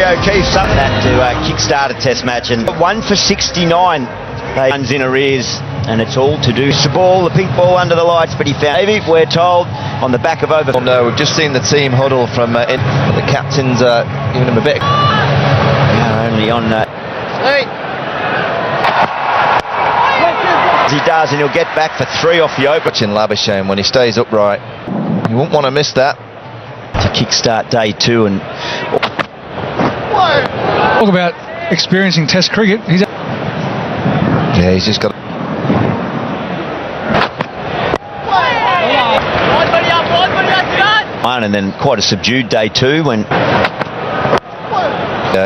O'Keefe's up that to kick-start a test match, and 1 for 69. They runs in arrears, and it's all to do. The ball, the pink ball under the lights, but he found Davey, we're told, on the back of over. Oh no, we've just seen the team huddle from the captain's giving him a bit. Yeah, only on he does, and he'll get back for 3 off the open. Watching Labuschagne when he stays upright. You won't want to miss that. To kick-start day 2, and talk about experiencing Test cricket. He's just got. And then quite a subdued day 2 when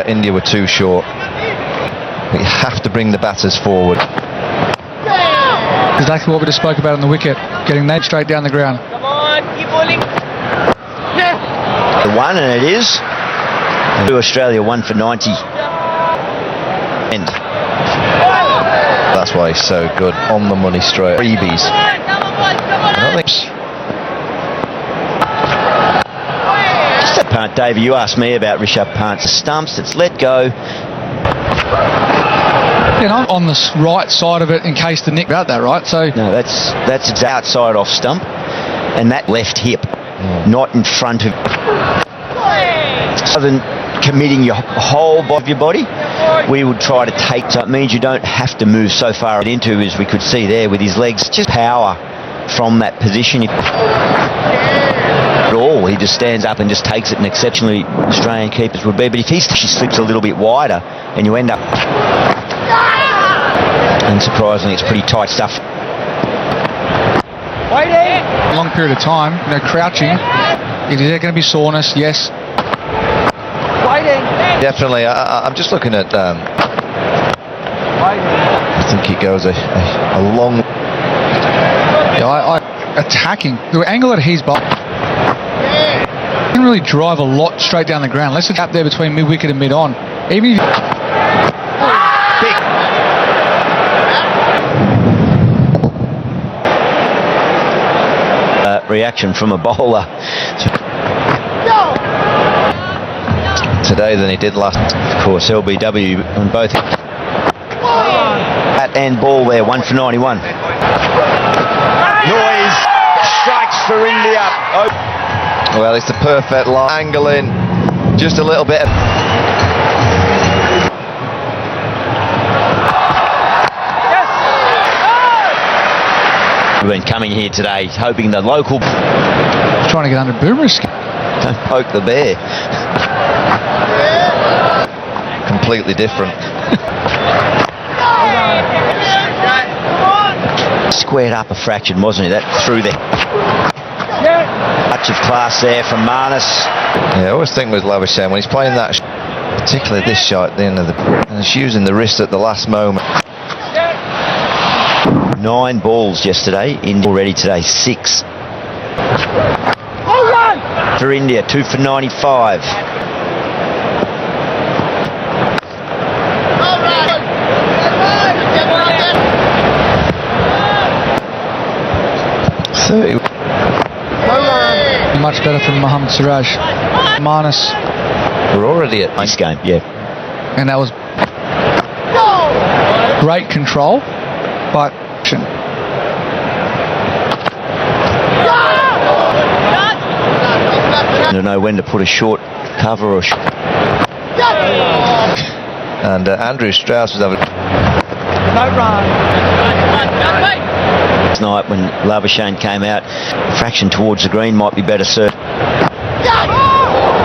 India were too short. But you have to bring the batters forward. exactly what we just spoke about on the wicket, getting that straight down the ground. Come on, keep bowling. The one, and it is. And Australia 1 for 90. And that's why he's so good. On the money straight. Freebies. I don't think. Just that punt, Davey, you asked me about Rishabh Pant's stumps. It's let go. You know, on the right side of it in case the nick about that, right? So no, that's its outside off stump, and that left hip, not in front of. Other than committing your whole body of your body, we would try to take. So it means you don't have to move so far into, as we could see there with his legs, just power from that position. At all, he just stands up and just takes it, and exceptionally Australian keepers would be. But if he slips a little bit wider, and you end up. And surprisingly, it's pretty tight stuff. a long period of time, you know, crouching. Is there going to be soreness? Yes. Definitely. I'm just looking at. I think he goes a long. Attacking the angle that he's bowling. Didn't really drive a lot straight down the ground. Unless it's up there between mid wicket and mid on. Even if reaction from a bowler today than he did last. Of course, LBW on both bat and ball there, 1 for 91. Noise strikes for India. Oh. Well, it's the perfect line. Angling, just a little bit of. We've been coming here today hoping the local trying to get under Boomer's skin. Don't poke the bear. Completely different. Squared up a fraction, wasn't he? That through there. Touch of class there from Marnus. Yeah, I always think with Labuschagne when he's playing that, particularly this shot at the end of the, and he's using the wrist at the last moment. 9 balls yesterday, India already today 6. For India, 2 for 95. Much better from Mohammad Siraj. Marnus. We're already at Nice game, yeah. And that was great control, but I don't know when to put a short cover or. And Andrew Strauss was having. Last night when Labuschagne came out, fraction towards the green might be better served.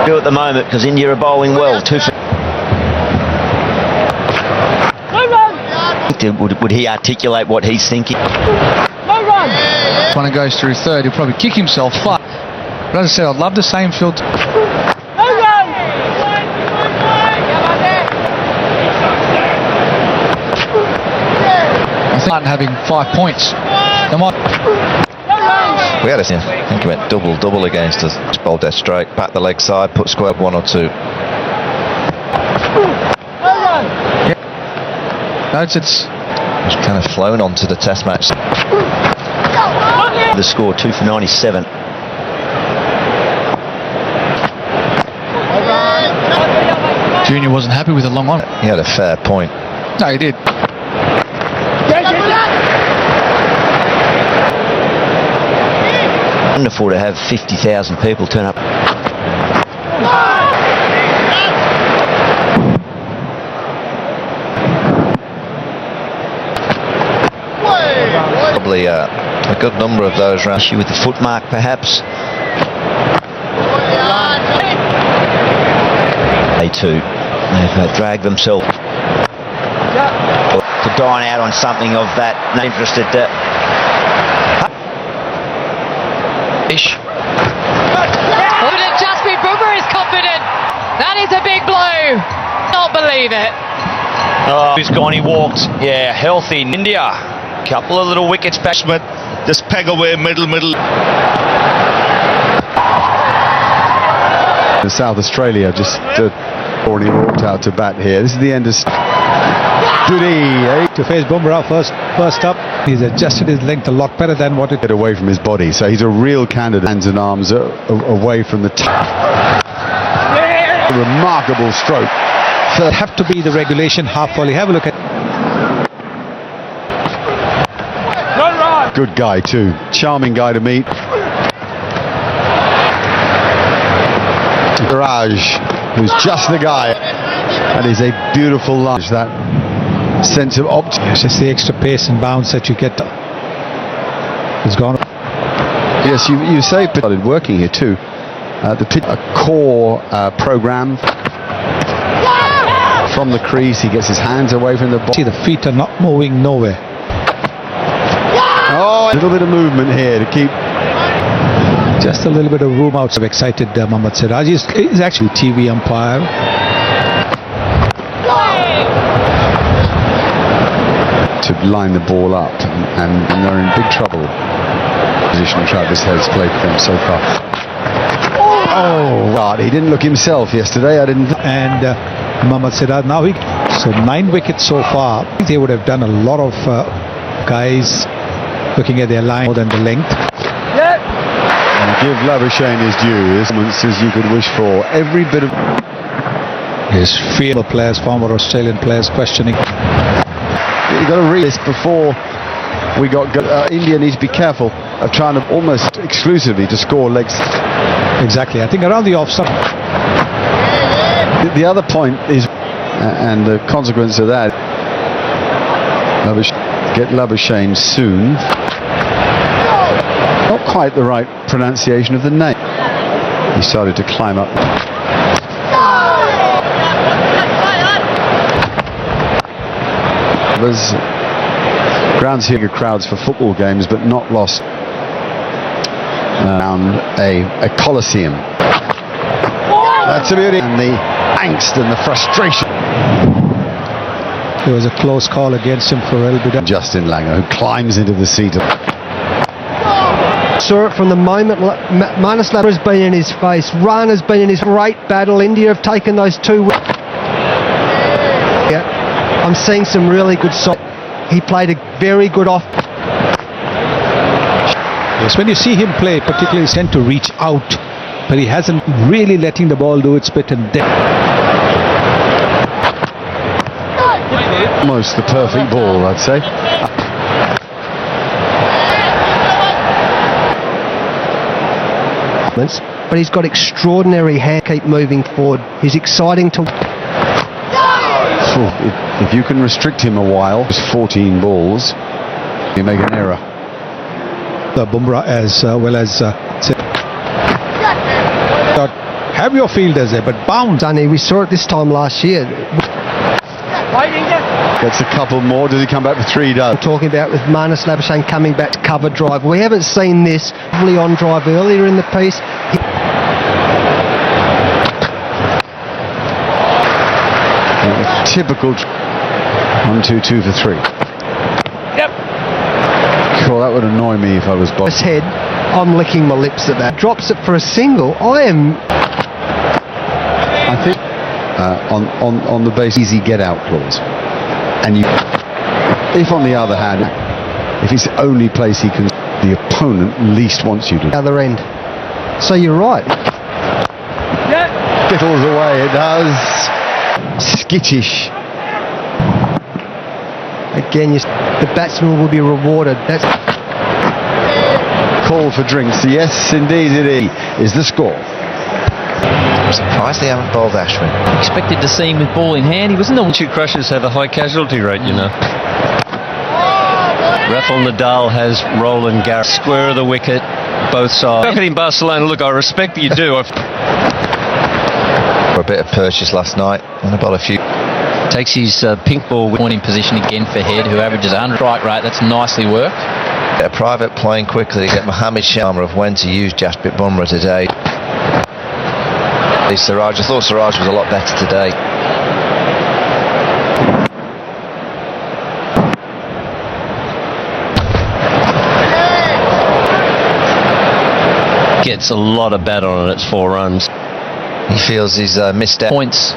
Do at the moment because India are bowling well. 2 for. Would he articulate what he's thinking? when it goes through third, he'll probably kick himself flat. But as I said, I'd love to see him field. I think having 5 points. They might. We had a I think he went double against us. Just bowled dead straight, back the leg side, put square 1 or 2. Notes it's kind of flown onto the test match. The score 2 for 97. Junior wasn't happy with the long on. He had a fair point. No, he did. Wonderful to have 50,000 people turn up. Probably a good number of those rounds. Issue with the foot mark, perhaps. They too. They've dragged themselves to dine out on something of that. Not interested. Would it just be Boomer is confident? That is a big blow. Can't believe it. Oh, he's gone, he walked. Yeah, healthy. India. Couple of little wickets back. Smith, just peg away, middle. South Australia just already walked out to bat here. This is the end of Duty to face Bumrah first up. He's adjusted his length a lot better than what it get away from his body, so he's a real candidate. Hands and arms away from the a remarkable stroke. so have to be the regulation half volley. Have a look at Good guy too, charming guy to meet. Raj, who's just the guy. That is a beautiful lunge. That sense of optimism. it's just the extra pace and bounce that you get. It's gone. Yes, you say started working here too. The core program from the crease. He gets his hands away from the ball. See, the feet are not moving nowhere. Oh, a little bit of movement here to keep. Just a little bit of room out. So excited, Mohammad Siraj is actually TV umpire. To line the ball up, and they're in big trouble. Position Travis has played for them so far. Oh, God, he didn't look himself yesterday. I didn't. And Mohammad Siraj now so 9 wickets so far. They would have done a lot of guys looking at their line more than the length. And give Labuschagne his due. As you could wish for. Every bit of His former players, former Australian players questioning. You've got to read this before we got India needs to be careful of trying to almost exclusively to score legs. Exactly. I think around the off stump. The other point is, and the consequence of that, get Labuschagne soon. Not quite the right pronunciation of the name. He started to climb up. There's grounds here, crowds for football games, but not lost around a coliseum. That's a beauty. And the angst and the frustration. There was a close call against him for Elbida. Justin Langer, who climbs into the seat. Saw it from the moment Marnus Labuschagne has been in his face. Run has been in his great battle. India have taken those 2. Yeah. I'm seeing some really good sides. He played a very good off. Yes, when you see him play, particularly he's tend to reach out, but he hasn't really letting the ball do its bit and then. Almost the perfect ball, I'd say. But he's got extraordinary hand. Keep moving forward. He's exciting to. If you can restrict him a while, 14 balls, you make an error. The Bumrah as well as have your fielders there, but bounce. Dunny, we saw it this time last year. Gets a couple more. Does he come back for 3? Does. Talking about with Marnus Labuschagne coming back to cover drive. We haven't seen this heavily on drive earlier in the piece. Typical 1-2-2 for 3. Yep. Cool, that would annoy me if I was boss. His head, I'm licking my lips at that. Drops it for a single. I think on the base easy get out clause. And if on the other hand, if it's the only place he can, the opponent least wants you to. Other end. So you're right. Skittles away, it does. skittish. Again, the batsman will be rewarded. That's Call for drinks. Yes, indeed it is the score. I'm surprised they haven't bowled Ashwin. Expected to see him with ball in hand. He was in the... Two crushers have a high casualty rate, you know. Rafael Nadal has Roland Garros. Square of the wicket, both sides. Look at him, Barcelona. Look, I respect that you do. For a bit of purchase last night and about a few. Takes his pink ball point in position again for Head, who averages 100 strike rate. That's nicely worked. A private playing quickly to get Mohammed Sharma of when to use Jasprit Bumrah today. Siraj, I thought Siraj was a lot better today. Gets a lot of bat on it. It's 4 runs. He feels he's missed out. Points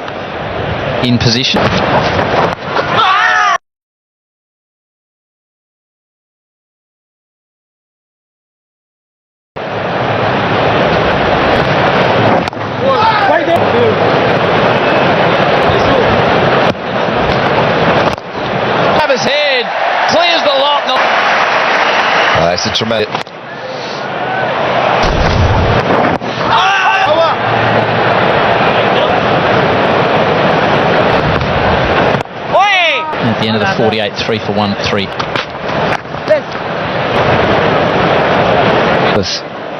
in position. Travis Head clears the lot. It's a tremendous. At the end of the 48, 3 for 1, 3.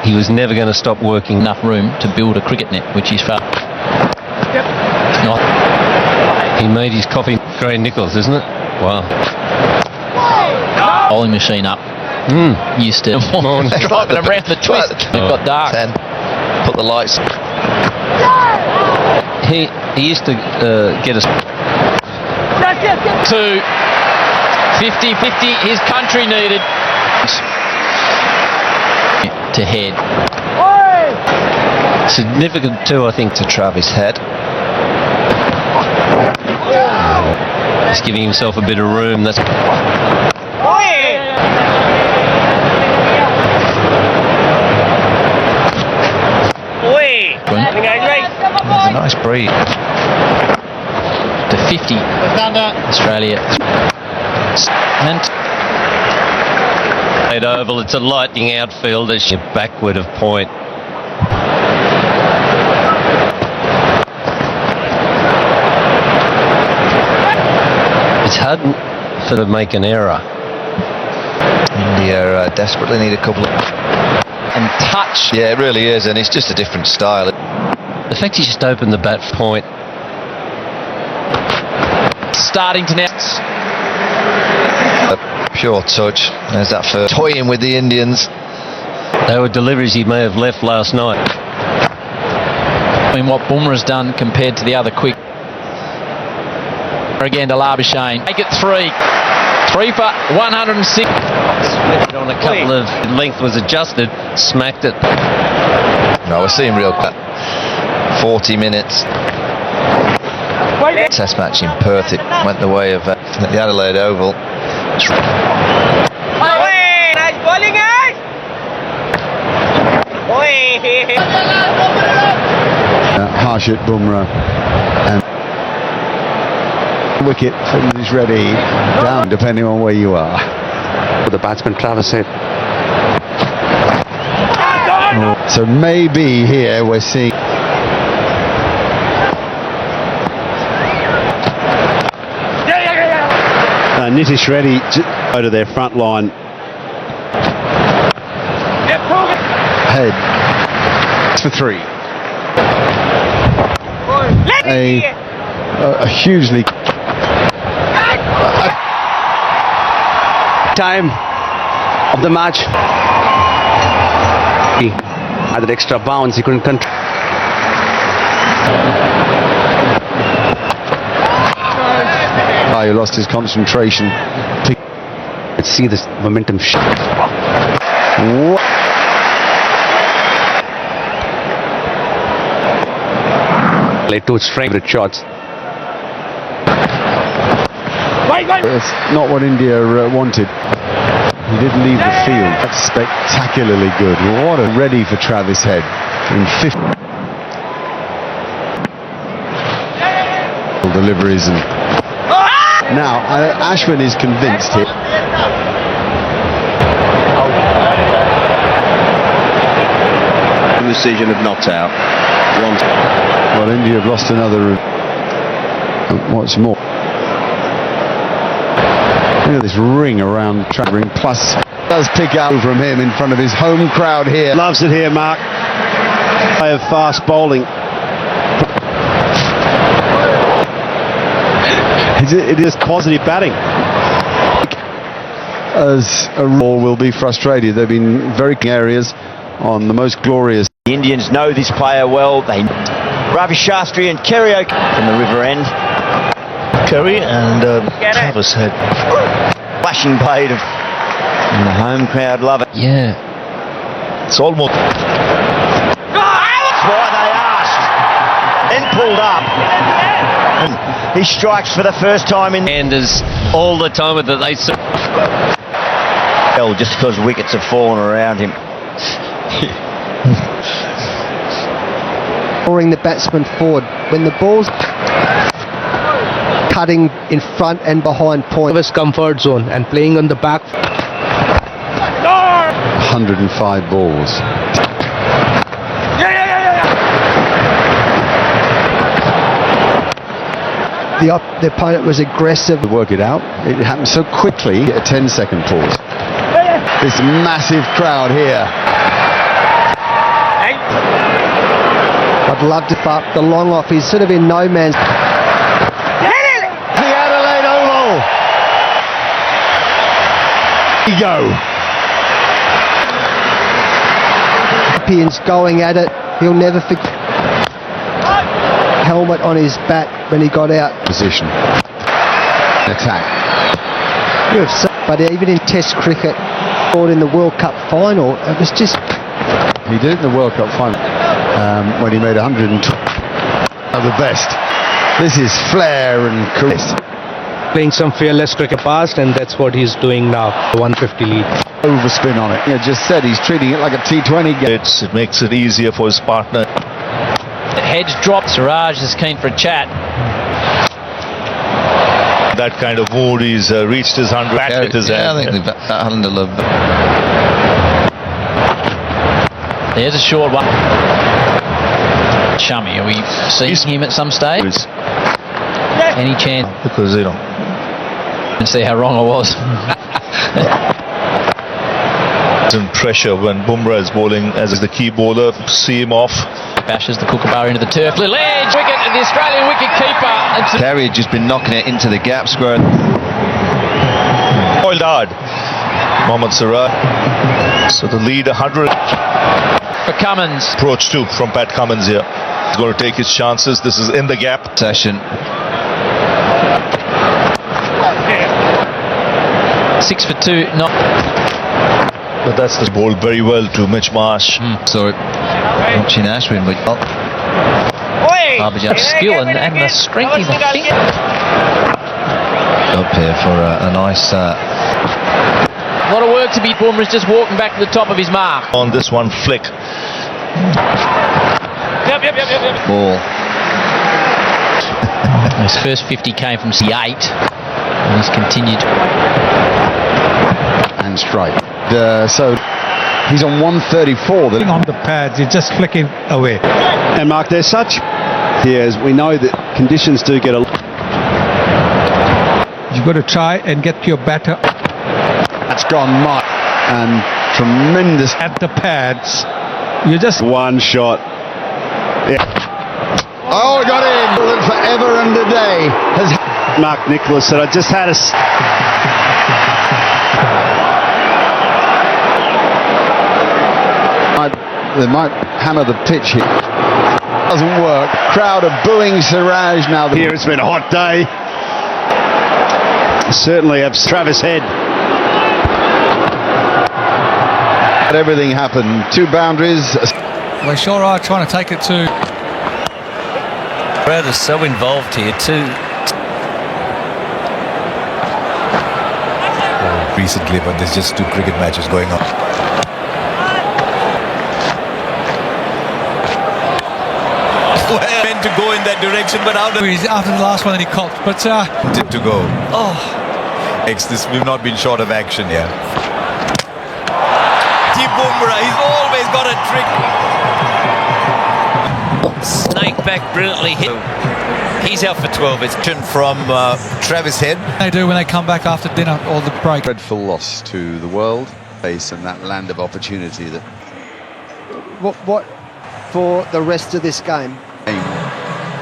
He was never going to stop working. Enough room to build a cricket net, which he's found. Not. He made his coffee. Gray Nichols, isn't it? Wow. Bowling machine up. Used to. Driving around the twist. It got dark. 10. Put the lights. He used to get us. 2. 50-50. His country needed. To Head. Significant too, I think, To Travis Head. He's giving himself a bit of room. That's There's a nice breeze. To 50. Australia. And played oval. It's a lightning outfield as you backward of point. It's hard for to make an error. India desperately need a couple of. and touch. Yeah, it really is, and it's just a different style. The fact he just opened the bat point. Starting to now. A pure touch. There's that first toying with the Indians. They were deliveries he may have left last night. I mean, what Bumrah's done compared to the other quick. Again to Labuschagne. Make it 3. 3 for 106. Swept on a couple of length was adjusted, smacked it. No, we're seeing real 40 minutes. Test match in Perth. It went the way of the Adelaide Oval. Harshit Bumrah and wicket is ready down depending on where you are. The batsman Travis Head. So maybe here we're seeing Nitish Reddy go to their front line. Head for 3. A hugely Time of the match. He had an extra bounce. He couldn't control. he lost his concentration. Let's see this momentum shift. Played two favorite shots. It's not what India wanted. He didn't leave the field. That's spectacularly good. What a ready for Travis Head in 50. deliveries. And now Ashwin is convinced here. Decision of not out. Well, India have lost another. What's more, look at this ring around track ring. Plus, does pick out from him in front of his home crowd here. Loves it here, Mark. Play of fast bowling. It is positive batting. As a rule, will be frustrated. They've been very areas on the most glorious. The Indians know this player well. They Ravi Shastri and Kerry from the river end. Kerry and Travis Head. Flashing blade of, and the home crowd love it. Yeah. It's almost. That's why they asked. Then pulled up. And he strikes for the first time in. And there's all the time that they. Well, just because wickets have fallen around him. Drawing the batsman forward. When the ball's cutting in front and behind point. Of his comfort zone and playing on the back. 105 balls. The opponent was aggressive. To work it out, it happened so quickly. A 10-second pause. This massive crowd here. I'd love to up the long off. He's sort of in no man's. The Adelaide Oval. Here we go. Champions going at it. He'll never forget. Helmet on his bat when he got out. Position. Attack. But even in Test cricket, or in the World Cup final, it was just. He did in the World Cup final when he made 102 of the best. This is flair and charisma. Playing some fearless cricket past, and that's what he's doing now. 150 lead. Overspin on it. Just said he's treating it like a T20 game. It makes it easier for his partner. The hedge dropped. Siraj is keen for a chat. That kind of mood, he's reached his 100. I think the Islander love. There's a short one. Chummy, are we seeing him at some stage? Any chance? Because, And see how wrong I was. in pressure when Bumrah is bowling as the key bowler. See him off. Bashes the kookaburra into the turf. Little edge. Wicket, and the Australian wicket keeper. Terry had just been knocking it into the gap square. Oiled hard. Mohammad Siraj. So the lead 100. For Cummins. Approach too from Pat Cummins here. He's going to take his chances. This is in the gap. Session. 6 for 2. Not. But that's the ball very well to Mitch Marsh. So watching Ashwin with Harbaj's skill and the strength of the finger. Up here for a nice. A lot of work to be. Bumrah's just walking back to the top of his mark. On this one flick. Ball. His first 50 came from C8. And he's continued. And strike. So he's on 134. On the pads, you're just flicking away. And Mark, there's such here as we know that conditions do get a. You've got to try and get your batter That's gone much. And tremendous. at the pads. You just One shot. Oh, got in. Forever and a day. Mark Nicholas said, I just had a. They might hammer the pitch here. Doesn't work. Crowd are booing Siraj now. Here it's been a hot day. Certainly have Travis Head. Everything happened. 2 boundaries. They sure are trying to take it to. Brad is so involved here too. Recently, but there's just 2 cricket matches going on. Well, to go in that direction, but out of After the last one that he copped, but to go. We've not been short of action here. Bumrah, he's always got a trick. Snake back brilliantly hit. He's out for 12. It's From Travis Head. they do when they come back after dinner or the break. Dreadful loss to the world face and that land of opportunity that What for the rest of this game?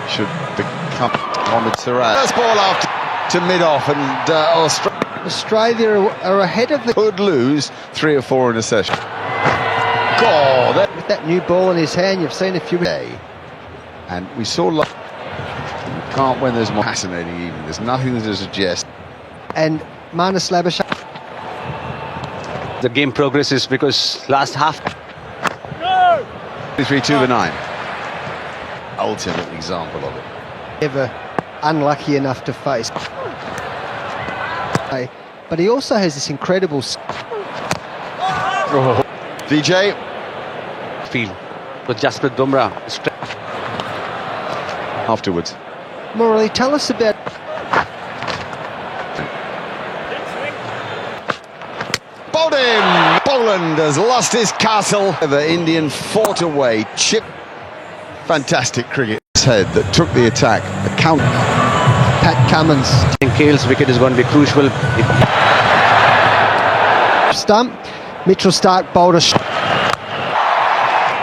should become Mohamed Salah. First ball after to mid-off, and Australia are ahead of the... could lose 3 or 4 in a session. God, With that new ball in his hand, you've seen a few... And we saw... Can't when there's more fascinating even. There's nothing to suggest. And Marnus Labuschagne... The game progresses because last half... 3-2-9. Ultimate example of it. Ever unlucky enough to face. But he also has this incredible... DJ. Field with Jasprit Bumrah. Afterwards. Morley, tell us about... Bowled Poland has lost his castle. The Indian fought away. Chip. Fantastic cricket. Head that took the attack. The count. Pat Cummins. I think Kale's wicket is going to be crucial. Stump. Mitchell Stark bowled a...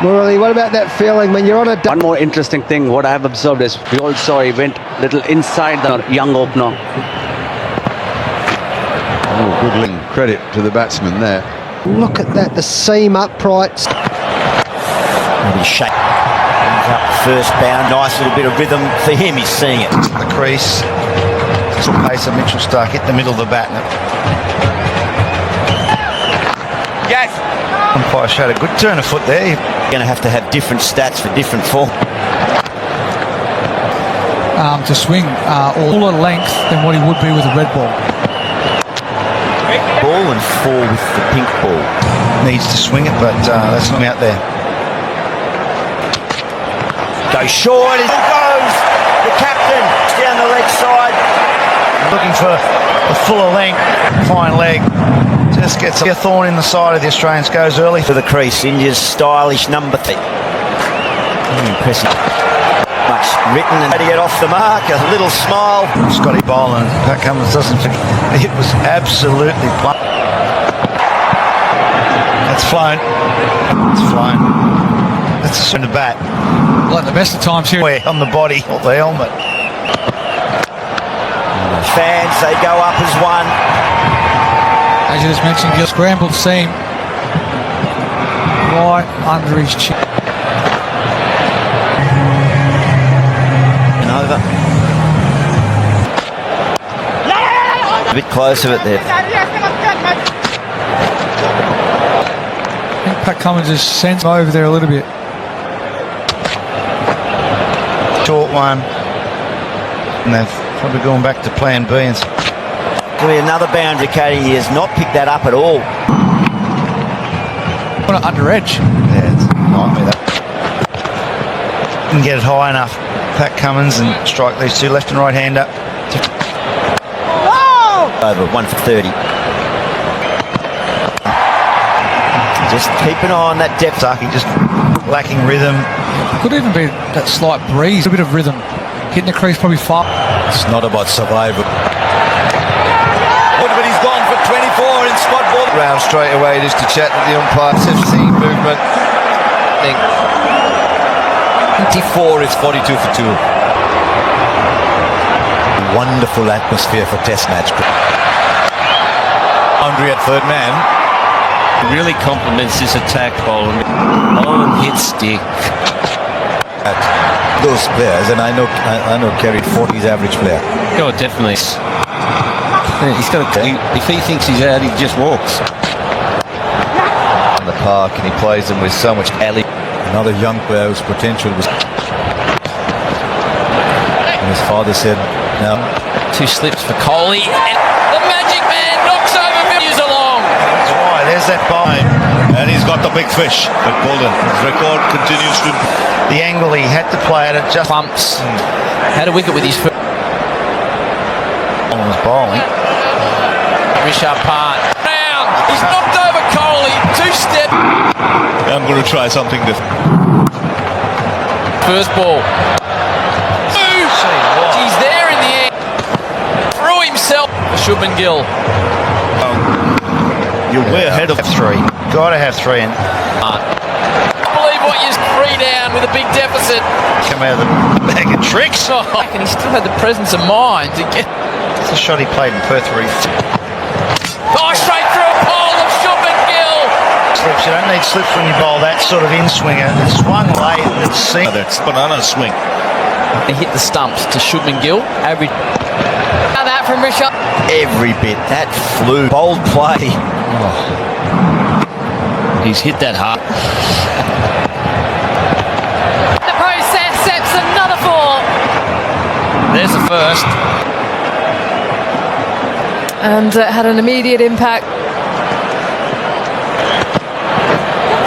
Morley, what about that feeling when you're on a... One more interesting thing, what I have observed is we all saw he went little inside the young opener. Oh, good link. Credit to the batsman there. Look at that, the seam uprights. Maybe shake. Up first bound, nice little bit of rhythm for him. He's seeing it. The crease. Just the pace of Mitchell Stark hit the middle of the bat. Yes. Umpire showed a good turn of foot there. You're going to have different stats for different form. To swing all at length than what he would be with a red ball. Ball and 4 with the pink ball. Needs to swing it, but that's not out there. Goes short, it goes! The captain down the leg side. Looking for a fuller length, fine leg. Just gets a thorn in the side of the Australians. Goes early For the crease, India's stylish number 3. Impressive. Much written and to get off the mark, a little smile. Scotty Boland. Pat Cummins doesn't think it was absolutely blunt. It's flown. It's flown. It's in the bat. Like the best of times here. On the body, or the helmet. Fans, they go up as one. As you just mentioned, Gil scrambled seam right under his chin. And over. A bit close of it there. I think Pat Cummins has sent him over there a little bit. Short one. And they've probably gone back to plan B. And Could be another boundary, Katie. He has not picked that up at all. What an under edge. yeah, it's a nightmare that. Didn't get it high enough. Pat Cummins and strike these two left and right hander. Over 1 for 30. Just keep an eye on that depth. Saki just lacking rhythm. Could even be that slight breeze, a bit of rhythm. Hitting the crease probably far. It's not about survival. But he's gone for 24 in spot ball. Round straight away just to chat with the umpire. Seeing movement. I think 24 is 42 for 2. Wonderful atmosphere for test match. Boundary at third man. really complements this attack bowling. On hit stick. Those players, and I know Kerry 40's average player. Oh, definitely. He's got to, if he thinks he's out, he just walks. In the park, and he plays them with so much alley. Another young player whose potential was. And his father said, "No." 2 slips for Kohli, and the Magic Man knocks over Matthews along. That's why. There's that ball. And he's got the big fish. But Bolden, his record continues to. The angle. angle. He had to play it. It just Pumps. Had a wicket with his foot. was bowling. Rishabh Pant. Round. He's knocked over Kohli. 2-step. I'm going to try something different. First ball. He's there in the air. Threw himself. Shubman Gill. You're way ahead of 3. Got to have 3 in. I believe what you're 3 down with a big deficit. Come out of the bag of tricks. Oh, and he still had the presence of mind to get. It's a shot he played in Perth where he Oh, straight through a pole of Shubman Gill. slips. You don't need slips when you bowl that sort of in-swinger. It swung late and it seemed... That's banana swing. He hit the stumps to Shubman Gill. Average. Now that from Rishabh. Every bit. That flew. Bold play. He's hit that hard. The process sets another 4. There's the first. And had an immediate impact.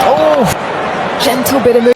Oh, gentle bit of movement.